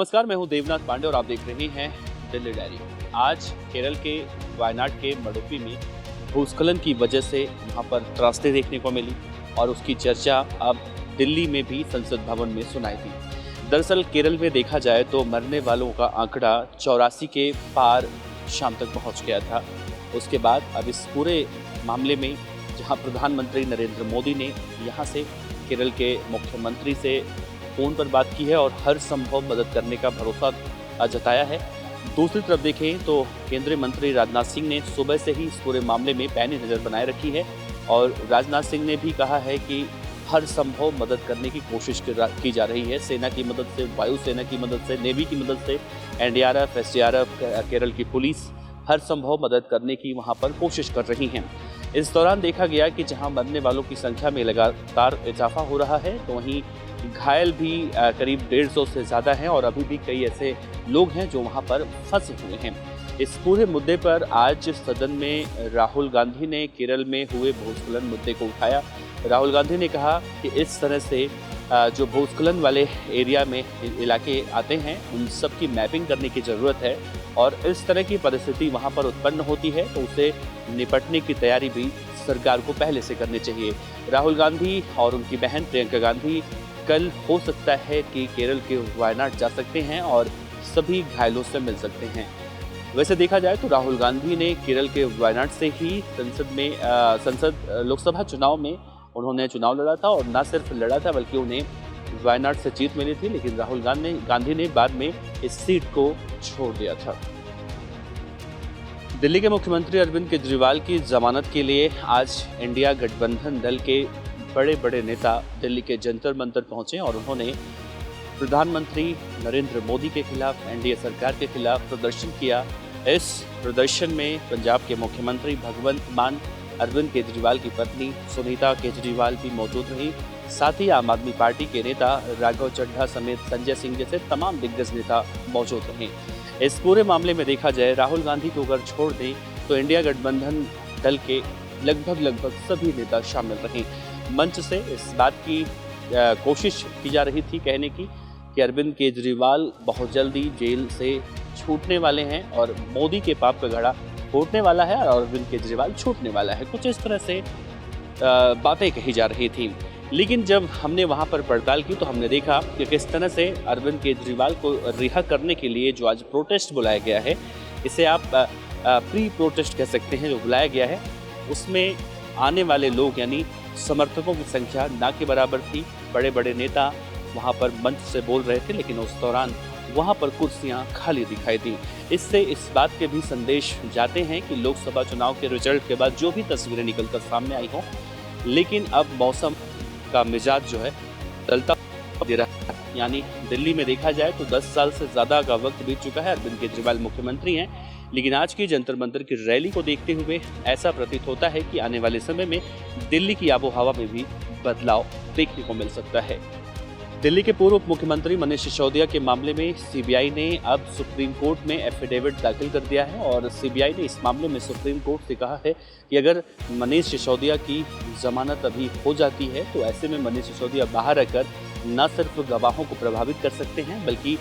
नमस्कार, मैं हूं देवनाथ पांडे और आप देख रहे हैं दिल्ली डायरी। आज केरल के वायनाड के मडुपी में भूस्खलन की वजह से वहां पर त्रासदी देखने को मिली और उसकी चर्चा अब दिल्ली में भी संसद भवन में सुनाई दी। दरअसल केरल में देखा जाए तो मरने वालों का आंकड़ा 84 के पार शाम तक पहुंच गया था। उसके बाद अब इस पूरे मामले में जहां प्रधानमंत्री नरेंद्र मोदी ने यहां से केरल के मुख्यमंत्री से फ़ोन पर बात की है और हर संभव मदद करने का भरोसा जताया है। दूसरी तरफ देखें तो केंद्रीय मंत्री राजनाथ सिंह ने सुबह से ही इस पूरे मामले में पैनी नज़र बनाए रखी है और राजनाथ सिंह ने भी कहा है कि हर संभव मदद करने की कोशिश की जा रही है। सेना की मदद से, वायुसेना की मदद से, नेवी की मदद से, एनडीआरएफ, एसडीआरएफ, केरल की पुलिस हर संभव मदद करने की वहां पर कोशिश कर रही हैं। इस दौरान देखा गया कि जहां मरने वालों की संख्या में लगातार इजाफा हो रहा है तो वहीं घायल भी करीब 150 से ज़्यादा हैं और अभी भी कई ऐसे लोग हैं जो वहां पर फंसे हुए हैं। इस पूरे मुद्दे पर आज सदन में राहुल गांधी ने केरल में हुए भूस्खलन मुद्दे को उठाया। राहुल गांधी ने कहा कि इस तरह से जो भूस्खलन वाले एरिया में इलाके आते हैं उन सब की मैपिंग करने की ज़रूरत है और इस तरह की परिस्थिति वहां पर उत्पन्न होती है तो उसे निपटने की तैयारी भी सरकार को पहले से करनी चाहिए। राहुल गांधी और उनकी बहन प्रियंका गांधी कल हो सकता है कि केरल के वायनाड जा सकते हैं और सभी घायलों से मिल सकते हैं। वैसे देखा जाए तो राहुल गांधी ने केरल के वायनाड से ही संसद लोकसभा चुनाव में उन्होंने चुनाव लड़ा था और न सिर्फ लड़ा था बल्कि उन्हें वायनाड से जीत मिली थी, लेकिन राहुल गांधी ने बाद में इस सीट को छोड़ दिया था। दिल्ली के मुख्यमंत्री अरविंद केजरीवाल की जमानत के लिए आज इंडिया गठबंधन दल के बड़े नेता दिल्ली के जंतर मंतर पहुंचे और उन्होंने प्रधानमंत्री नरेंद्र मोदी के खिलाफ, एनडीए सरकार के खिलाफ प्रदर्शन किया। इस प्रदर्शन में पंजाब के मुख्यमंत्री भगवंत मान, अरविंद केजरीवाल की पत्नी सुनीता केजरीवाल भी मौजूद रही। साथ ही आम आदमी पार्टी के नेता राघव चड्ढा समेत संजय सिंह जैसे तमाम दिग्गज नेता मौजूद रहे। इस पूरे मामले में देखा जाए राहुल गांधी को अगर छोड़ दें तो इंडिया गठबंधन दल के लगभग सभी नेता शामिल रहे। मंच से इस बात की कोशिश की जा रही थी कहने की कि अरविंद केजरीवाल बहुत जल्दी जेल से छूटने वाले हैं और मोदी के पाप का घड़ा फूटने वाला है और अरविंद केजरीवाल छूटने वाला है। कुछ इस तरह से बातें कही जा रही थी, लेकिन जब हमने वहां पर पड़ताल की तो हमने देखा कि किस तरह से अरविंद केजरीवाल को रिहा करने के लिए जो आज प्रोटेस्ट बुलाया गया है, इसे आप प्री प्रोटेस्ट कह सकते हैं, जो बुलाया गया है उसमें आने वाले लोग यानी समर्थकों की संख्या ना के बराबर थी। बड़े नेता वहां पर मंच से बोल रहे थे, लेकिन उस दौरान वहां पर कुर्सियां खाली दिखाई दी। इससे इस बात के भी संदेश जाते हैं कि लोकसभा चुनाव के रिजल्ट के बाद जो भी तस्वीरें निकलकर सामने आई हों, लेकिन अब मौसम का मिजाज जो है बदलता दे रहा है। यानी दिल्ली में देखा जाए तो 10 साल से ज़्यादा का वक्त बीत चुका है। अरविंद केजरीवाल मुख्यमंत्री हैं, लेकिन आज की जंतर मंतर की रैली को देखते हुए ऐसा प्रतीत होता है कि आने वाले समय में दिल्ली की आबो हवा में भी बदलाव देखने को मिल सकता है। दिल्ली के पूर्व मुख्यमंत्री मनीष सिसोदिया के मामले में सीबीआई ने अब सुप्रीम कोर्ट में एफिडेविट दाखिल कर दिया है और सीबीआई ने इस मामले में सुप्रीम कोर्ट से कहा है कि अगर मनीष सिसोदिया की जमानत अभी हो जाती है तो ऐसे में मनीष सिसोदिया बाहर आकर न सिर्फ गवाहों को प्रभावित कर सकते हैं बल्कि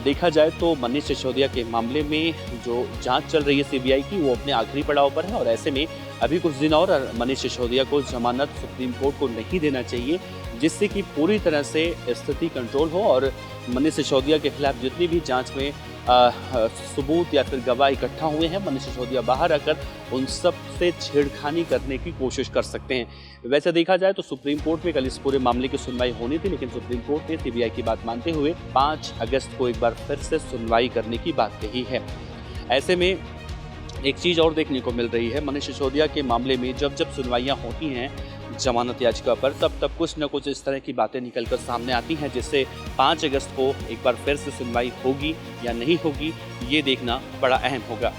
देखा जाए तो मनीष सिसोदिया के मामले में जो जांच चल रही है सीबीआई की वो अपने आखिरी पड़ाव पर है और ऐसे में अभी कुछ दिन और मनीष सिसोदिया को जमानत सुप्रीम कोर्ट को नहीं देना चाहिए, जिससे कि पूरी तरह से स्थिति कंट्रोल हो और मनीष सिसोदिया के खिलाफ जितनी भी जांच में सबूत या फिर गवाह इकट्ठा हुए हैं, मनीष सिसोदिया बाहर आकर उन सब से छेड़खानी करने की कोशिश कर सकते हैं। वैसे देखा जाए तो सुप्रीम कोर्ट में कल इस पूरे मामले की सुनवाई होनी थी, लेकिन सुप्रीम कोर्ट ने सीबीआई की बात मानते हुए 5 अगस्त को एक बार फिर से सुनवाई करने की बात कही है। ऐसे में एक चीज़ और देखने को मिल रही है, मनीष सिसोदिया के मामले में जब सुनवाइयाँ होती हैं जमानत याचिका पर तब कुछ न कुछ इस तरह की बातें निकलकर सामने आती हैं, जिससे 5 अगस्त को एक बार फिर से सुनवाई होगी या नहीं होगी ये देखना बड़ा अहम होगा।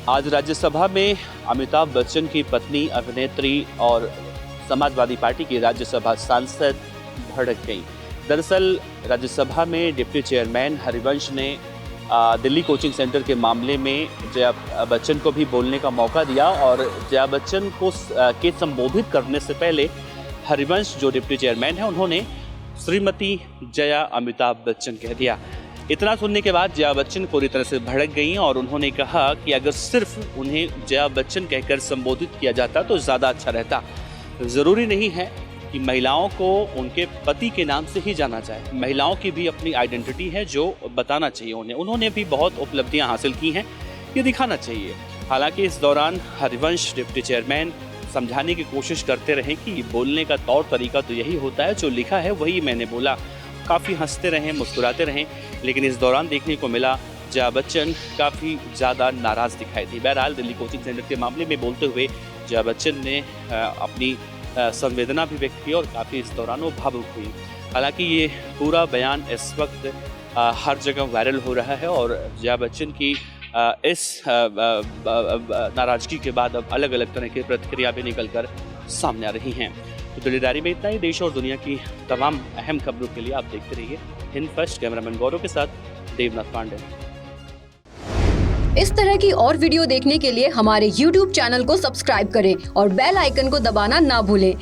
आज राज्यसभा में अमिताभ बच्चन की पत्नी अभिनेत्री और समाजवादी पार्टी की राज्यसभा सांसद भड़क गई। दरअसल राज्यसभा में डिप्टी चेयरमैन हरिवंश ने दिल्ली कोचिंग सेंटर के मामले में जया बच्चन को भी बोलने का मौका दिया और जया बच्चन को के संबोधित करने से पहले हरिवंश जो डिप्टी चेयरमैन है उन्होंने श्रीमती जया अमिताभ बच्चन कह दिया। इतना सुनने के बाद जया बच्चन पूरी तरह से भड़क गईं और उन्होंने कहा कि अगर सिर्फ उन्हें जया बच्चन कहकर संबोधित किया जाता तो ज़्यादा अच्छा रहता। ज़रूरी नहीं है कि महिलाओं को उनके पति के नाम से ही जाना जाए। महिलाओं की भी अपनी आइडेंटिटी है जो बताना चाहिए उन्हें। उन्होंने भी बहुत उपलब्धियां हासिल की हैं, ये दिखाना चाहिए। हालांकि इस दौरान हरिवंश डिप्टी चेयरमैन समझाने की कोशिश करते रहे कि बोलने का तौर तरीका तो यही होता है, जो लिखा है वही मैंने बोला। काफ़ी हंसते रहे, मुस्कुराते रहे, लेकिन इस दौरान देखने को मिला जया बच्चन काफ़ी ज़्यादा नाराज़ दिखाई दी। बहरहाल दिल्ली कोचिंग सेंटर के मामले में बोलते हुए जया बच्चन ने अपनी संवेदना भी व्यक्त की और काफ़ी इस दौरान वो भावुक हुई। हालांकि ये पूरा बयान इस वक्त हर जगह वायरल हो रहा है और जया बच्चन की इस नाराज़गी के बाद अब अलग अलग तरह की प्रतिक्रिया भी निकल कर सामने आ रही हैं। तो दिल्ली डायरी में इतना ही। देश और दुनिया की तमाम अहम खबरों के लिए आप देखते रहिए हिंद फर्स्ट। कैमरामैन गौरव के साथ देवनाथ पांडे। इस तरह की और वीडियो देखने के लिए हमारे YouTube चैनल को सब्सक्राइब करें और बेल आइकन को दबाना ना भूलें।